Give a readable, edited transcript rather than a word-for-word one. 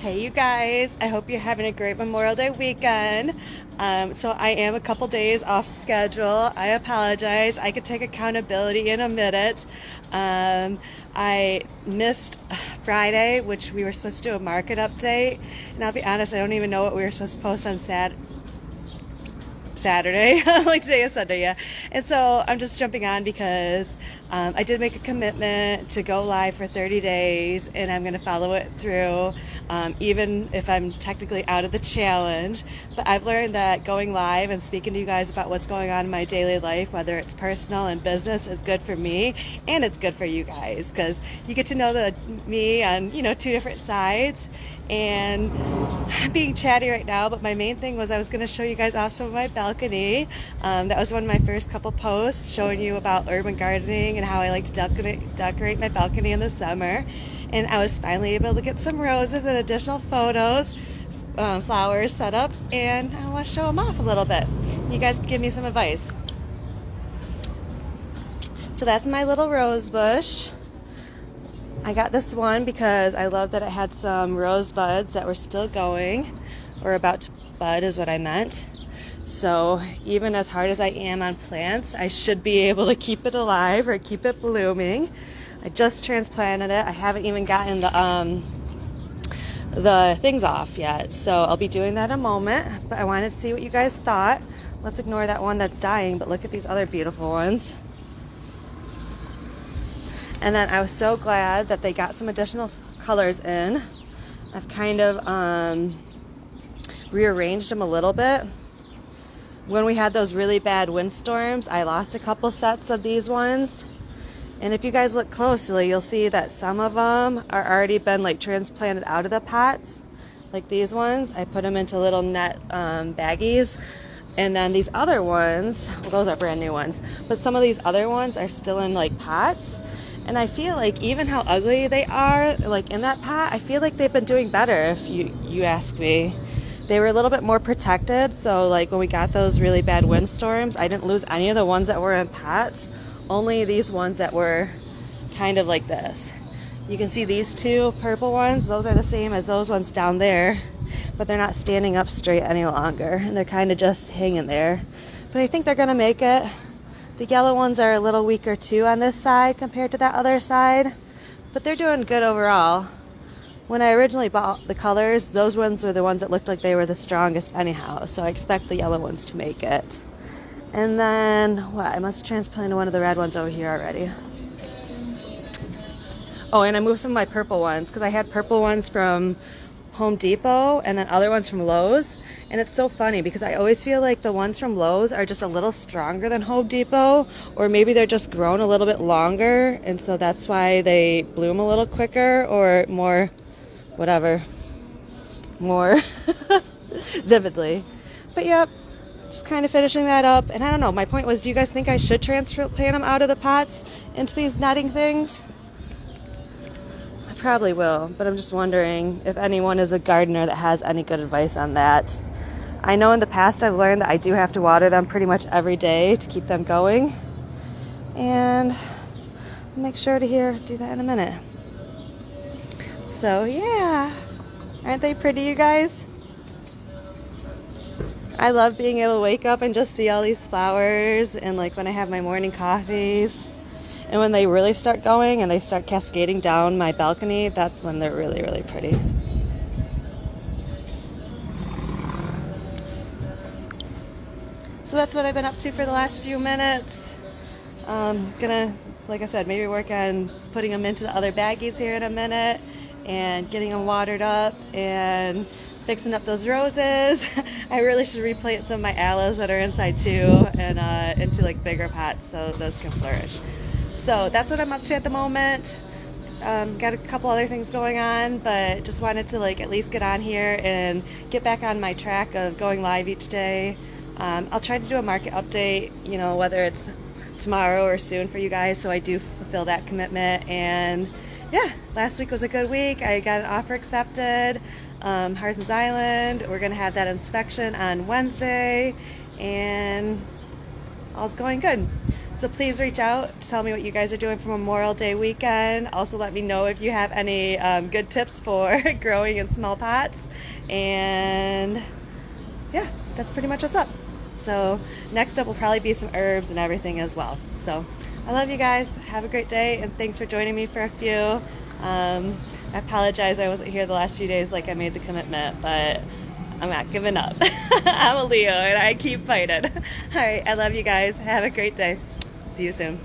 Hey you guys, I hope you're having a great Memorial Day weekend. So I am a couple days off schedule. I apologize. I could take accountability in a minute. I missed Friday, which we were supposed to do a market update. And I'll be honest, I don't even know what we were supposed to post on Saturday. Like today is Sunday, yeah. And so I'm just jumping on because I did make a commitment to go live for 30 days and I'm going to follow it through, even if I'm technically out of the challenge. But I've learned that going live and speaking to you guys about what's going on in my daily life, whether it's personal and business, is good for me and it's good for you guys because you get to know me on, two different sides. And I'm being chatty right now, but my main thing was I was going to show you guys off some of my balcony. That was one of my first couple posts, showing you about urban gardening and how I like to decorate my balcony in the summer. And I was finally able to get some roses and additional photos, flowers set up, and I want to show them off a little bit. You guys can give me some advice. So that's my little rose bush. I got this one because I love that it had some rose buds that were still going, or about to bud is what I meant. So even as hard as I am on plants, I should be able to keep it alive or keep it blooming. I just transplanted it. I haven't even gotten the things off yet, so I'll be doing that in a moment. But I wanted to see what you guys thought. Let's ignore that one that's dying, but look at these other beautiful ones. And then I was so glad that they got some additional colors in. I've kind of rearranged them a little bit. When we had those really bad windstorms, I lost a couple sets of these ones. And if you guys look closely, you'll see that some of them are already been like transplanted out of the pots. Like these ones, I put them into little net baggies. And then these other ones, well, those are brand new ones, but some of these other ones are still in like pots. And I feel like even how ugly they are, like in that pot, I feel like they've been doing better if you ask me. They were a little bit more protected, so like when we got those really bad windstorms, I didn't lose any of the ones that were in pots, only these ones that were kind of like this. You can see these two purple ones, those are the same as those ones down there, but they're not standing up straight any longer, and they're kind of just hanging there. But I think they're gonna make it. The yellow ones are a little weaker too on this side compared to that other side, but they're doing good overall. When I originally bought the colors, those ones were the ones that looked like they were the strongest anyhow, so I expect the yellow ones to make it. And then, I must have transplanted one of the red ones over here already. Oh, and I moved some of my purple ones because I had purple ones from Home Depot and then other ones from Lowe's. And it's so funny because I always feel like the ones from Lowe's are just a little stronger than Home Depot, or maybe they're just grown a little bit longer and so that's why they bloom a little quicker or more vividly. But yep, just kind of finishing that up. And I don't know, my point was, do you guys think I should transplant them out of the pots into these netting things? I probably will, but I'm just wondering if anyone is a gardener that has any good advice on that. I know in the past I've learned that I do have to water them pretty much every day to keep them going. And I'll make sure to do that in a minute. So yeah, aren't they pretty, you guys? I love being able to wake up and just see all these flowers, and like when I have my morning coffees. And when they really start going and they start cascading down my balcony, that's when they're really, really pretty. So that's what I've been up to for the last few minutes. Gonna, like I said, maybe work on putting them into the other baggies here in a minute and getting them watered up and fixing up those roses. I really should replant some of my aloes that are inside too, and into like bigger pots so those can flourish. So that's what I'm up to at the moment. Got a couple other things going on, but just wanted to like at least get on here and get back on my track of going live each day. I'll try to do a market update, whether it's tomorrow or soon for you guys, so I do fulfill that commitment. And yeah, last week was a good week. I got an offer accepted, Harson's Island. We're gonna have that inspection on Wednesday, and all's going good. So please reach out, tell me what you guys are doing for Memorial Day weekend. Also let me know if you have any good tips for growing in small pots. And yeah, that's pretty much what's up. So next up will probably be some herbs and everything as well. So I love you guys. Have a great day, and thanks for joining me for a few. I apologize I wasn't here the last few days like I made the commitment, but I'm not giving up. I'm a Leo and I keep fighting. All right, I love you guys. Have a great day. See you soon.